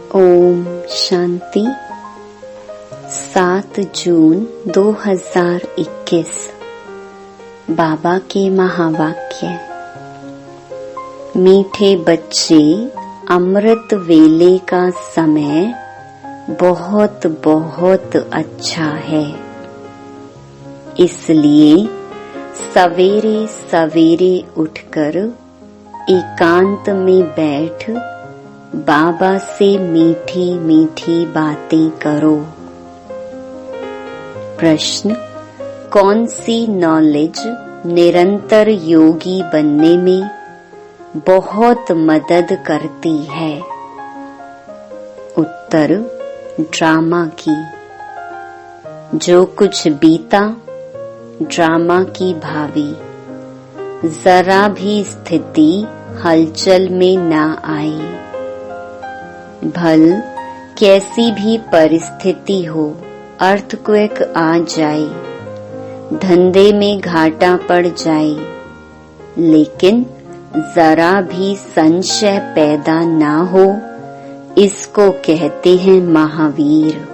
ओम शांति। 7 जून 2021 बाबा के महावाक्य। मीठे बच्चे, अमृत वेले का समय बहुत बहुत अच्छा है, इसलिए सवेरे सवेरे उठकर एकांत में बैठ बाबा से मीठी मीठी बातें करो। प्रश्न: कौन सी नॉलेज निरंतर योगी बनने में बहुत मदद करती है? उत्तर: ड्रामा की। जो कुछ बीता ड्रामा की भावी, जरा भी स्थिति हलचल में ना आए। भल कैसी भी परिस्थिति हो, अर्थक्वेक आ जाए, धंधे में घाटा पड़ जाए, लेकिन जरा भी संशय पैदा ना हो, इसको कहते हैं महावीर।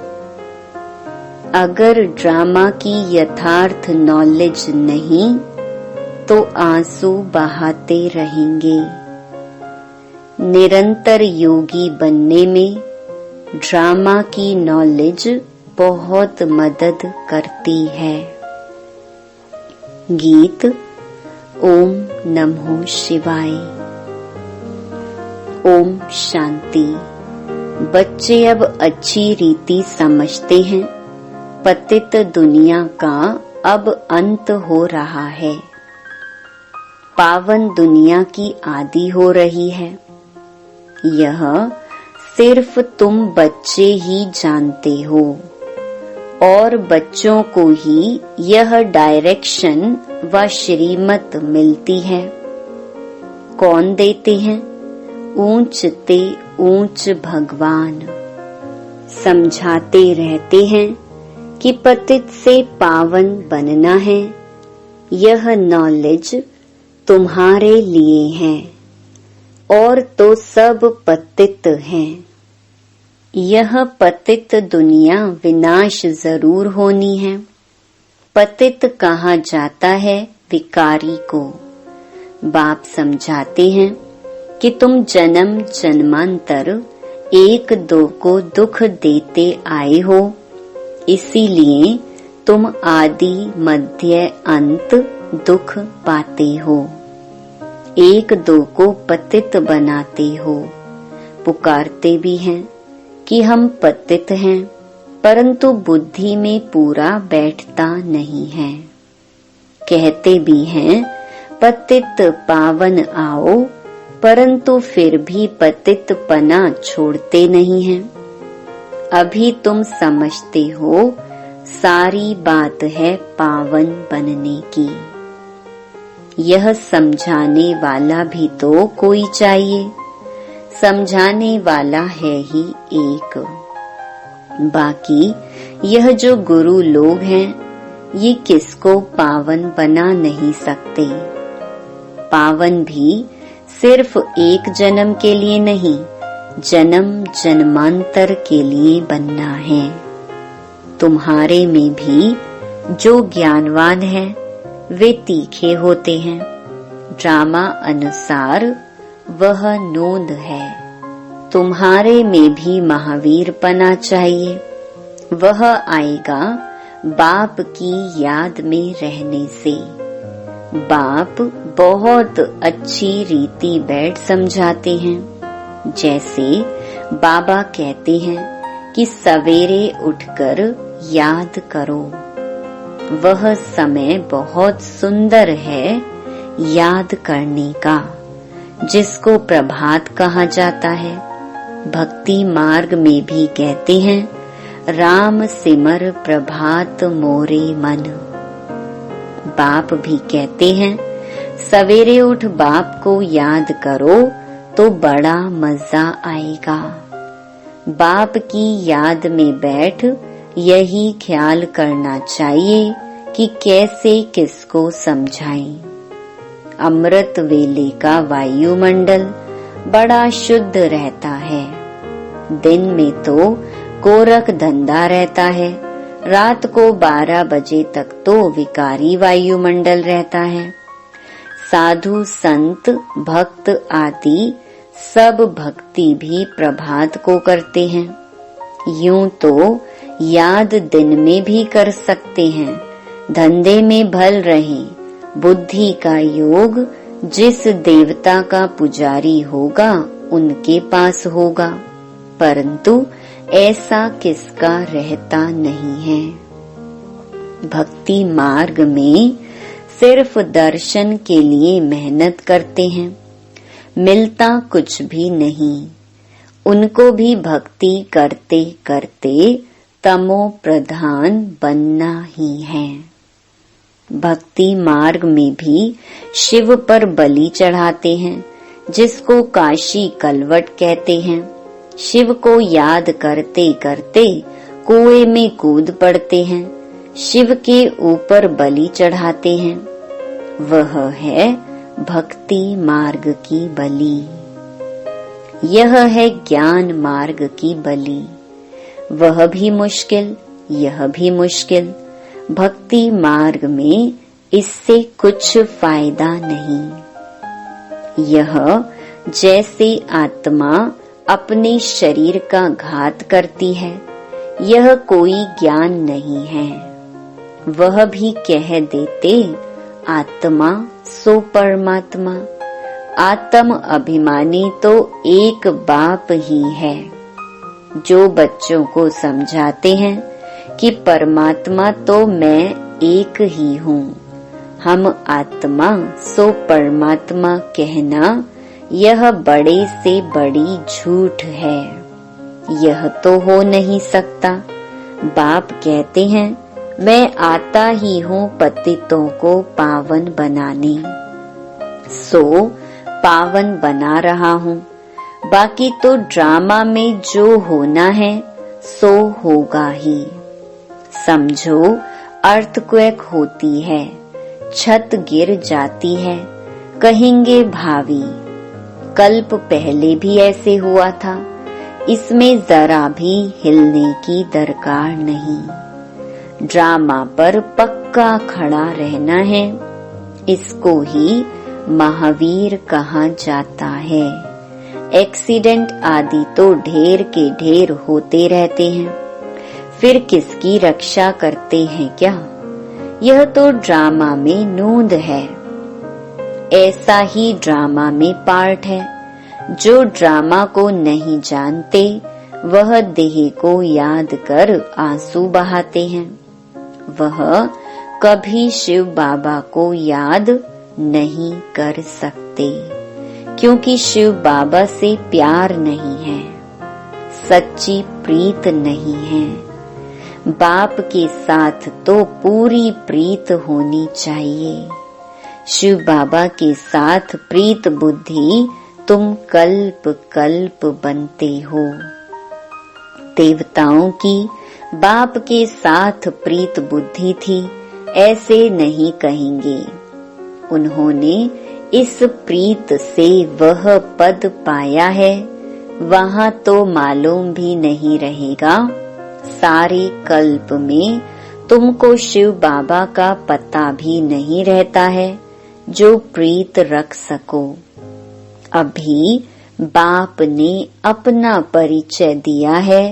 अगर ड्रामा की यथार्थ नॉलेज नहीं तो आंसू बहाते रहेंगे। निरंतर योगी बनने में ड्रामा की नॉलेज बहुत मदद करती है। गीत। ओम नमो शिवाय। ओम शांति। बच्चे अब अच्छी रीति समझते हैं, पतित दुनिया का अब अंत हो रहा है, पावन दुनिया की आदि हो रही है। यह सिर्फ तुम बच्चे ही जानते हो, और बच्चों को ही यह डायरेक्शन व श्रीमत मिलती है। कौन देते हैं? ऊंच ते ऊंच भगवान समझाते रहते हैं कि पतित से पावन बनना है। यह नॉलेज तुम्हारे लिए है, और तो सब पतित हैं। यह पतित दुनिया विनाश जरूर होनी है। पतित कहा जाता है विकारी को। बाप समझाते हैं कि तुम जन्म जन्मांतर एक दो को दुख देते आए हो, इसीलिए तुम आदि मध्य अंत दुख पाते हो। एक दो को पतित बनाते हो। पुकारते भी हैं कि हम पतित हैं, परंतु बुद्धि में पूरा बैठता नहीं है। कहते भी हैं पतित पावन आओ, परंतु फिर भी पतित पना छोड़ते नहीं हैं। अभी तुम समझते हो सारी बात है पावन बनने की। यह समझाने वाला भी तो कोई चाहिए। समझाने वाला है ही एक। बाकी यह जो गुरु लोग हैं, ये किसको पावन बना नहीं सकते। पावन भी सिर्फ एक जन्म के लिए नहीं, जन्म जन्मांतर के लिए बनना है। तुम्हारे में भी जो ज्ञानवान है वे तीखे होते हैं। ड्रामा अनुसार वह नोंद है। तुम्हारे में भी महावीर पना चाहिए। वह आएगा बाप की याद में रहने से। बाप बहुत अच्छी रीति बैठ समझाते हैं। जैसे बाबा कहते हैं कि सवेरे उठकर याद करो। वह समय बहुत सुंदर है याद करने का, जिसको प्रभात कहा जाता है। भक्ति मार्ग में भी कहते हैं राम सिमर प्रभात मोरे मन। बाप भी कहते हैं सवेरे उठ बाप को याद करो तो बड़ा मजा आएगा। बाप की याद में बैठ यही ख्याल करना चाहिए कि कैसे किसको समझाएं। अमृत वेले का वायुमंडल बड़ा शुद्ध रहता है। दिन में तो कोरक धंधा रहता है, रात को 12 बजे तक तो विकारी वायुमंडल रहता है। साधु संत भक्त आदि सब भक्ति भी प्रभात को करते हैं। यूं तो याद दिन में भी कर सकते हैं। धंधे में भल रहे, बुद्धि का योग जिस देवता का पुजारी होगा उनके पास होगा, परंतु ऐसा किसका रहता नहीं है। भक्ति मार्ग में सिर्फ दर्शन के लिए मेहनत करते हैं, मिलता कुछ भी नहीं। उनको भी भक्ति करते करते तमो प्रधान बनना ही है। भक्ति मार्ग में भी शिव पर बलि चढ़ाते हैं, जिसको काशी कलवट कहते हैं। शिव को याद करते करते कुएं में कूद पड़ते हैं, शिव के ऊपर बलि चढ़ाते हैं। वह है भक्ति मार्ग की बलि। यह है ज्ञान मार्ग की बलि। वह भी मुश्किल, यह भी मुश्किल। भक्ति मार्ग में इससे कुछ फायदा नहीं। यह जैसे आत्मा अपने शरीर का घात करती है, यह कोई ज्ञान नहीं है। वह भी कह देते आत्मा सो परमात्मा। आत्म अभिमानी तो एक बाप ही है, जो बच्चों को समझाते हैं कि परमात्मा तो मैं एक ही हूँ। हम आत्मा सो परमात्मा कहना यह बड़े से बड़ी झूठ है। यह तो हो नहीं सकता। बाप कहते हैं मैं आता ही हूँ पतितों को पावन बनाने, सो पावन बना रहा हूँ। बाकी तो ड्रामा में जो होना है सो होगा ही। समझो अर्थक्वेक होती है, छत गिर जाती है, कहेंगे भावी। कल्प पहले भी ऐसे हुआ था, इसमें जरा भी हिलने की दरकार नहीं। ड्रामा पर पक्का खड़ा रहना है, इसको ही महावीर कहा जाता है। एक्सीडेंट आदि तो ढेर के ढेर होते रहते हैं, फिर किसकी रक्षा करते हैं क्या? यह तो ड्रामा में नूंद है। ऐसा ही ड्रामा में पार्ट है। जो ड्रामा को नहीं जानते वह देह को याद कर आंसू बहाते हैं। वह कभी शिव बाबा को याद नहीं कर सकते, क्योंकि शिव बाबा से प्यार नहीं है, सच्ची प्रीत नहीं है। बाप के साथ तो पूरी प्रीत होनी चाहिए। शिव बाबा के साथ प्रीत बुद्धि तुम कल्प कल्प बनते हो। देवताओं की बाप के साथ प्रीत बुद्धि थी ऐसे नहीं कहेंगे। उन्होंने इस प्रीत से वह पद पाया है, वहाँ तो मालूम भी नहीं रहेगा। सारे कल्प में तुमको शिव बाबा का पता भी नहीं रहता है जो प्रीत रख सको। अभी बाप ने अपना परिचय दिया है।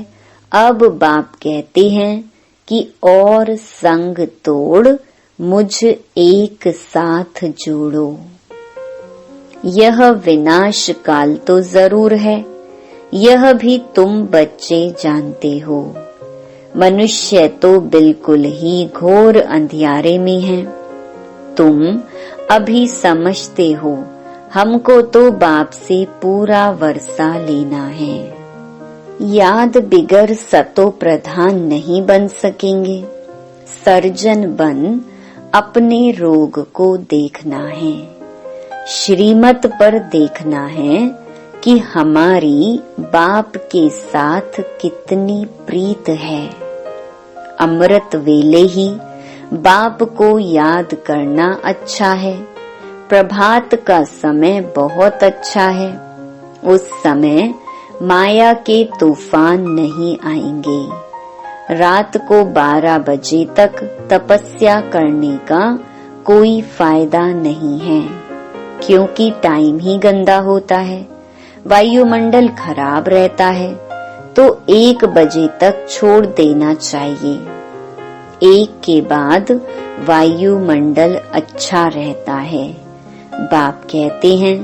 अब बाप कहते हैं कि और संग तोड़ मुझ एक साथ जोड़ो। यह विनाश काल तो जरूर है, यह भी तुम बच्चे जानते हो। मनुष्य तो बिल्कुल ही घोर अंधियारे में है। तुम अभी समझते हो हमको तो बाप से पूरा वर्षा लेना है। याद बिगर सतो प्रधान नहीं बन सकेंगे। सर्जन बन अपने रोग को देखना है। श्रीमत पर देखना है कि हमारी बाप के साथ कितनी प्रीत है। अमृत वेले ही बाप को याद करना अच्छा है। प्रभात का समय बहुत अच्छा है। उस समय माया के तूफान नहीं आएंगे। रात को 12 बजे तक तपस्या करने का कोई फायदा नहीं है, क्योंकि टाइम ही गंदा होता है, वायुमंडल खराब रहता है, तो 1 बजे तक छोड़ देना चाहिए। 1 के बाद वायुमंडल अच्छा रहता है। बाप कहते हैं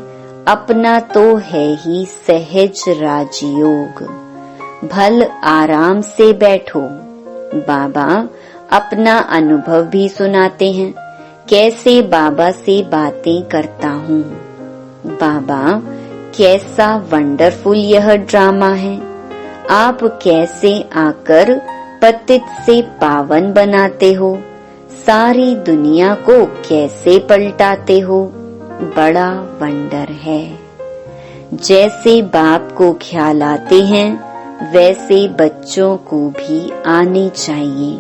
अपना तो है ही सहज राजयोग, भल आराम से बैठो। बाबा अपना अनुभव भी सुनाते हैं, कैसे बाबा से बातें करता हूँ। बाबा कैसा वंडरफुल यह ड्रामा है, आप कैसे आकर पतित से पावन बनाते हो, सारी दुनिया को कैसे पलटाते हो, बड़ा वंडर है। जैसे बाप को ख्याल आते हैं वैसे बच्चों को भी आने चाहिए।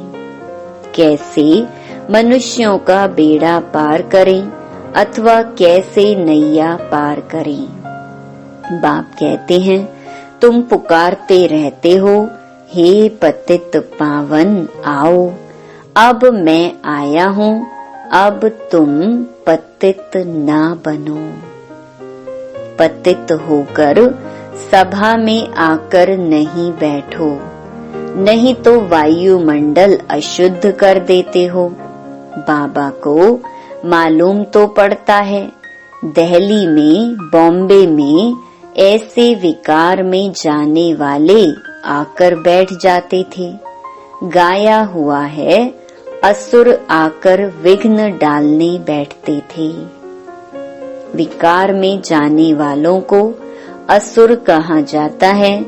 कैसे मनुष्यों का बेड़ा पार करें अथवा कैसे नैया पार करें। बाप कहते हैं तुम पुकारते रहते हो, हे पतित पावन आओ, अब मैं आया हूँ, अब तुम पतित ना बनो। पतित होकर सभा में आकर नहीं बैठो, नहीं तो वायुमंडल अशुद्ध कर देते हो। बाबा को मालूम तो पड़ता है, दिल्ली में, बॉम्बे में ऐसे विकार में जाने वाले आकर बैठ जाते थे। गाया हुआ है, असुर आकर विघ्न डालने बैठते थे। विकार में जाने वालों को असुर कहा जाता है,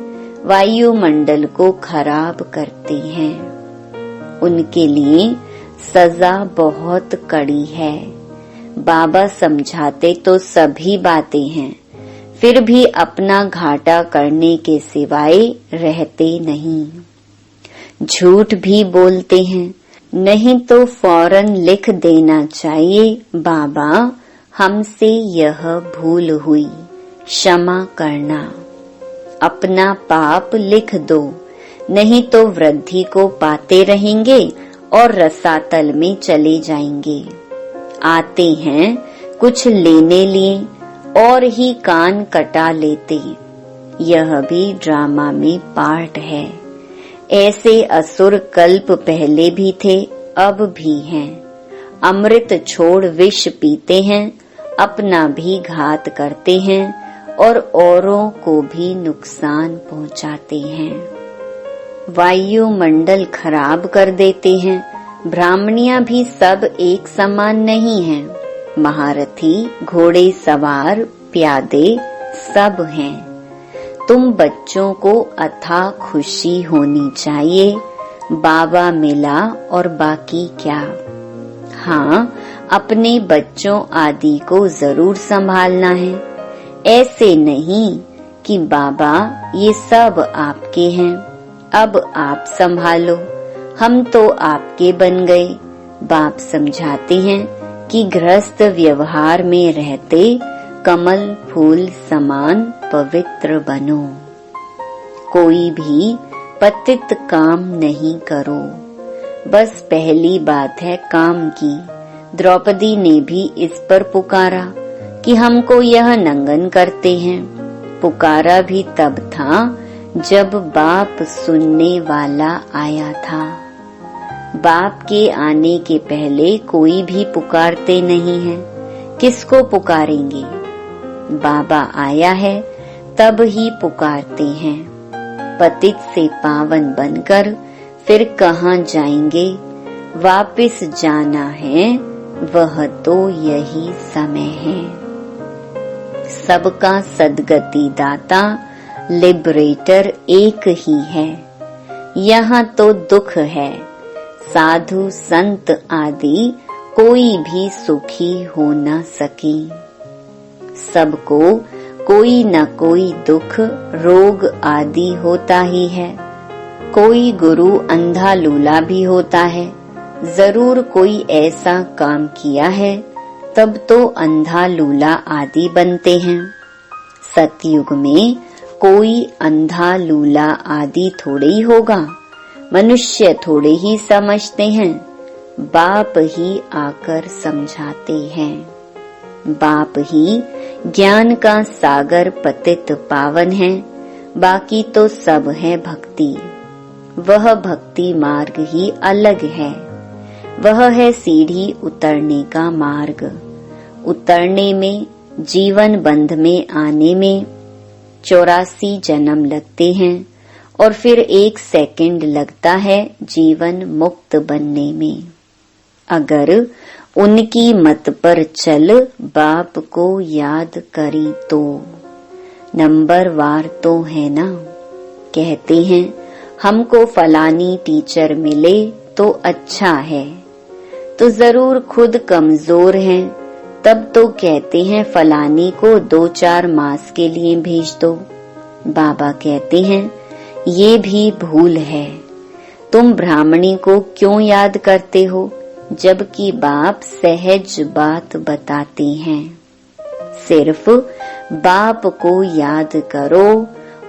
वायुमंडल को खराब करते हैं। उनके लिए सजा बहुत कड़ी है। बाबा समझाते तो सभी बातें हैं, फिर भी अपना घाटा करने के सिवाय रहते नहीं। झूठ भी बोलते हैं, नहीं तो फौरन लिख देना चाहिए, बाबा हमसे यह भूल हुई, क्षमा करना। अपना पाप लिख दो, नहीं तो वृद्धि को पाते रहेंगे और रसातल में चले जाएंगे। आते हैं कुछ लेने लिए और ही कान कटा लेते, यह भी ड्रामा में पार्ट है। ऐसे असुर कल्प पहले भी थे, अब भी हैं। अमृत छोड़ विष पीते हैं, अपना भी घात करते हैं और औरों को भी नुकसान पहुंचाते हैं। वायुमंडल खराब कर देते हैं। ब्राह्मणियां भी सब एक समान नहीं हैं। महारथी, घोड़े सवार, प्यादे सब हैं। तुम बच्चों को अथाह खुशी होनी चाहिए, बाबा मिला और बाकी क्या। हाँ, अपने बच्चों आदि को जरूर संभालना है। ऐसे नहीं कि बाबा ये सब आपके हैं, अब आप संभालो, हम तो आपके बन गए। बाप समझाते हैं कि गृहस्थ व्यवहार में रहते कमल फूल समान पवित्र बनो। कोई भी पतित काम नहीं करो। बस पहली बात है काम की। द्रौपदी ने भी इस पर पुकारा कि हमको यह नंगन करते हैं। पुकारा भी तब था जब बाप सुनने वाला आया था। बाप के आने के पहले कोई भी पुकारते नहीं है, किसको पुकारेंगे। बाबा आया है तब ही पुकारते हैं। पतित से पावन बनकर फिर कहाँ जाएंगे, वापिस जाना है, वह तो यही समय है। सबका सदगति दाता लिबरेटर एक ही है। यहाँ तो दुख है, साधु संत आदि कोई भी सुखी हो न सके। सबको कोई न कोई दुख रोग आदि होता ही है। कोई गुरु अंधा लूला भी होता है। जरूर कोई ऐसा काम किया है तब तो अंधा लूला आदि बनते हैं। सतयुग में कोई अंधा लूला आदि थोड़े ही होगा, मनुष्य थोड़े ही समझते हैं, बाप ही आकर समझाते हैं। बाप ही ज्ञान का सागर पतित पावन है, बाकी तो सब है भक्ति। वह भक्ति मार्ग ही अलग है, वह है सीढ़ी उतरने का मार्ग। उतरने में, जीवन बंध में आने में 84 जन्म लगते हैं और फिर 1 सेकंड लगता है जीवन मुक्त बनने में। अगर उनकी मत पर चल बाप को याद करी तो नंबर वार तो है ना। कहते हैं हमको फलानी टीचर मिले तो अच्छा है, तो जरूर खुद कमजोर हैं, तब तो कहते हैं फलानी को 2-4 मास के लिए भेज दो। बाबा कहते हैं ये भी भूल है, तुम ब्राह्मणी को क्यों याद करते हो, जबकि बाप सहज बात बताते हैं। सिर्फ बाप को याद करो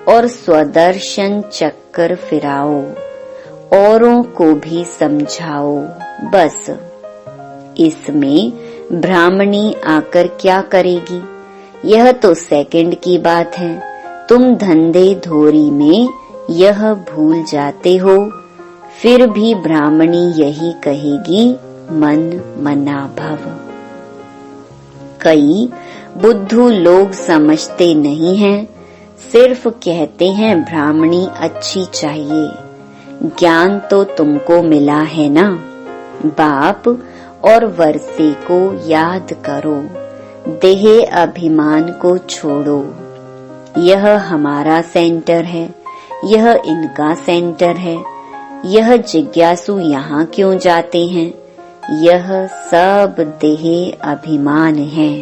और स्वदर्शन चक्कर फिराओ, औरों को भी समझाओ, बस। इसमें ब्राह्मणी आकर क्या करेगी, यह तो सेकंड की बात है। तुम धंधे धोरी में यह भूल जाते हो, फिर भी ब्राह्मणी यही कहेगी मन मना भव। कई बुद्धू लोग समझते नहीं हैं, सिर्फ कहते हैं ब्राह्मणी अच्छी चाहिए। ज्ञान तो तुमको मिला है ना। बाप और वर्षे को याद करो, देह अभिमान को छोड़ो। यह हमारा सेंटर है, यह इनका सेंटर है, यह जिज्ञासु यहाँ क्यों जाते हैं, यह सब देह अभिमान है।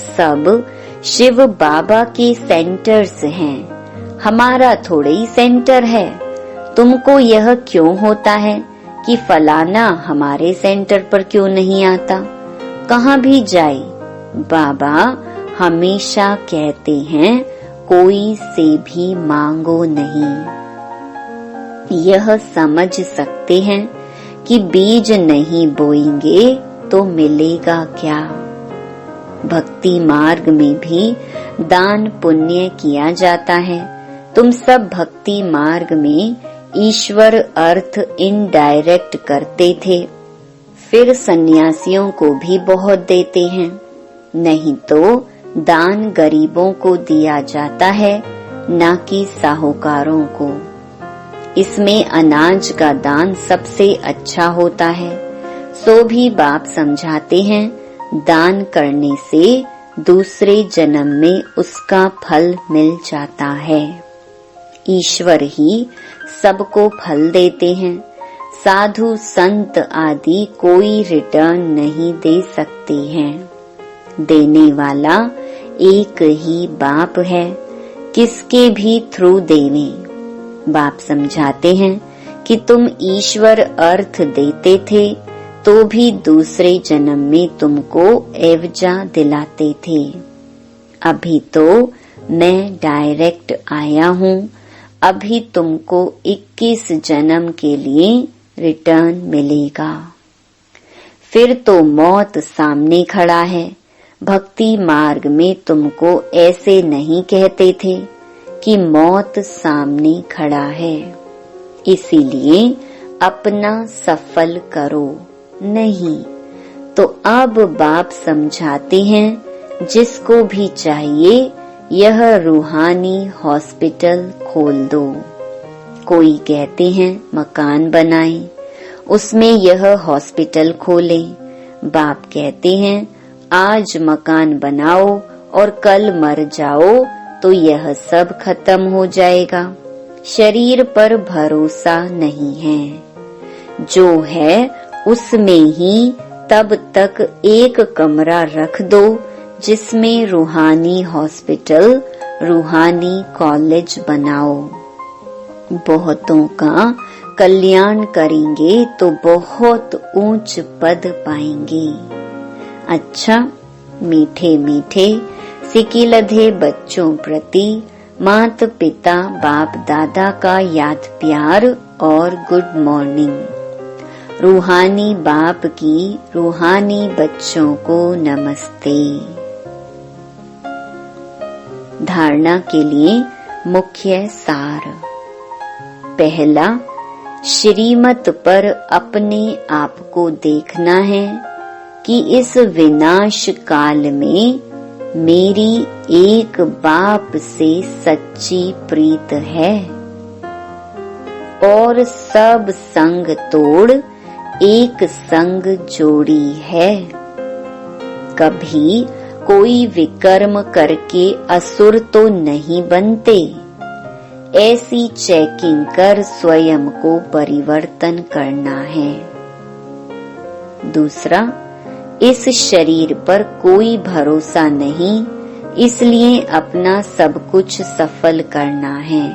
सब शिव बाबा के सेंटर्स हैं, हमारा थोड़े ही सेंटर है। तुमको यह क्यों होता है कि फलाना हमारे सेंटर पर क्यों नहीं आता। कहाँ भी जाए बाबा हमेशा कहते हैं कोई से भी मांगो नहीं। यह समझ सकते हैं कि बीज नहीं बोएंगे तो मिलेगा क्या। भक्ति मार्ग में भी दान पुण्य किया जाता है। तुम सब भक्ति मार्ग में ईश्वर अर्थ इनडायरेक्ट करते थे, फिर सन्यासियों को भी बहुत देते हैं। नहीं तो दान गरीबों को दिया जाता है, ना कि साहूकारों को। इसमें अनाज का दान सबसे अच्छा होता है। सो भी बाप समझाते हैं दान करने से दूसरे जन्म में उसका फल मिल जाता है। ईश्वर ही सबको फल देते हैं। साधु संत आदि कोई रिटर्न नहीं दे सकते हैं। देने वाला एक ही बाप है, किसके भी थ्रू देवे। बाप समझाते हैं कि तुम ईश्वर अर्थ देते थे तो भी दूसरे जन्म में तुमको एवजा दिलाते थे। अभी तो मैं डायरेक्ट आया हूँ, अभी तुमको 21 जन्म के लिए रिटर्न मिलेगा। फिर तो मौत सामने खड़ा है। भक्ति मार्ग में तुमको ऐसे नहीं कहते थे कि मौत सामने खड़ा है, इसीलिए अपना सफल करो। नहीं तो अब बाप समझाते हैं जिसको भी चाहिए यह रूहानी हॉस्पिटल खोल दो। कोई कहते हैं मकान बनाएं, उसमें यह हॉस्पिटल खोलें। बाप कहते हैं आज मकान बनाओ और कल मर जाओ तो यह सब खत्म हो जाएगा। शरीर पर भरोसा नहीं है। जो है उसमें ही तब तक एक कमरा रख दो जिसमें रूहानी हॉस्पिटल, रूहानी कॉलेज बनाओ। बहुतों का कल्याण करेंगे तो बहुत ऊंच पद पाएंगे। अच्छा, मीठे मीठे सिकिलधे बच्चों प्रति माता पिता बाप दादा का याद प्यार और गुड मॉर्निंग। रूहानी बाप की रूहानी बच्चों को नमस्ते। धारणा के लिए मुख्य सार। पहला, श्रीमत पर अपने आप को देखना है कि इस विनाश काल में मेरी एक बाप से सच्ची प्रीत है और सब संग तोड़ एक संग जोड़ी है। कभी कोई विकर्म करके असुर तो नहीं बनते। ऐसी चेकिंग कर स्वयं को परिवर्तन करना है। दूसरा, इस शरीर पर कोई भरोसा नहीं, इसलिए अपना सब कुछ सफल करना है।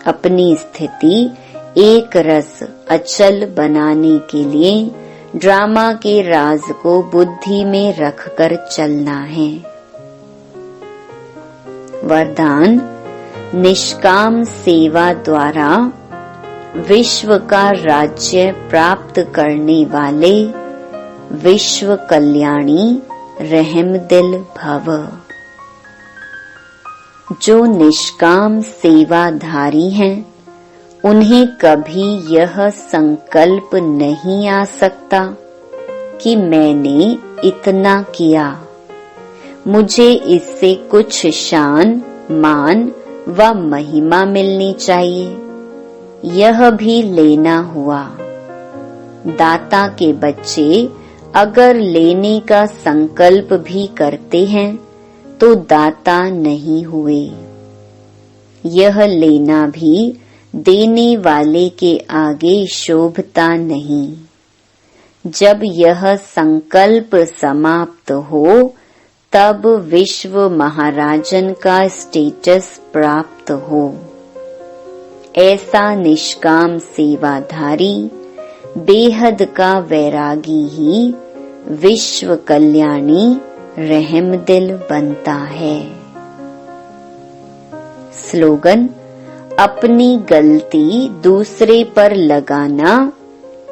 अपनी स्थिति एक रस अचल बनाने के लिए ड्रामा के राज को बुद्धि में रखकर चलना है। वरदान, निष्काम सेवा द्वारा विश्व का राज्य प्राप्त करने वाले विश्व कल्याणी रहमदिल भव। जो निष्काम सेवाधारी हैं, उन्हें कभी यह संकल्प नहीं आ सकता कि मैंने इतना किया, मुझे इससे कुछ शान मान व महिमा मिलनी चाहिए। यह भी लेना हुआ। दाता के बच्चे अगर लेने का संकल्प भी करते हैं तो दाता नहीं हुए। यह लेना भी देने वाले के आगे शोभता नहीं। जब यह संकल्प समाप्त हो तब विश्व महाराजन का स्टेटस प्राप्त हो। ऐसा निष्काम सेवाधारी बेहद का वैरागी ही विश्व कल्याणी रहमदिल बनता है। स्लोगन, अपनी गलती दूसरे पर लगाना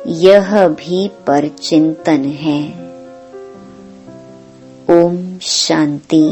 यह भी परचिंतन है। ओम शांति।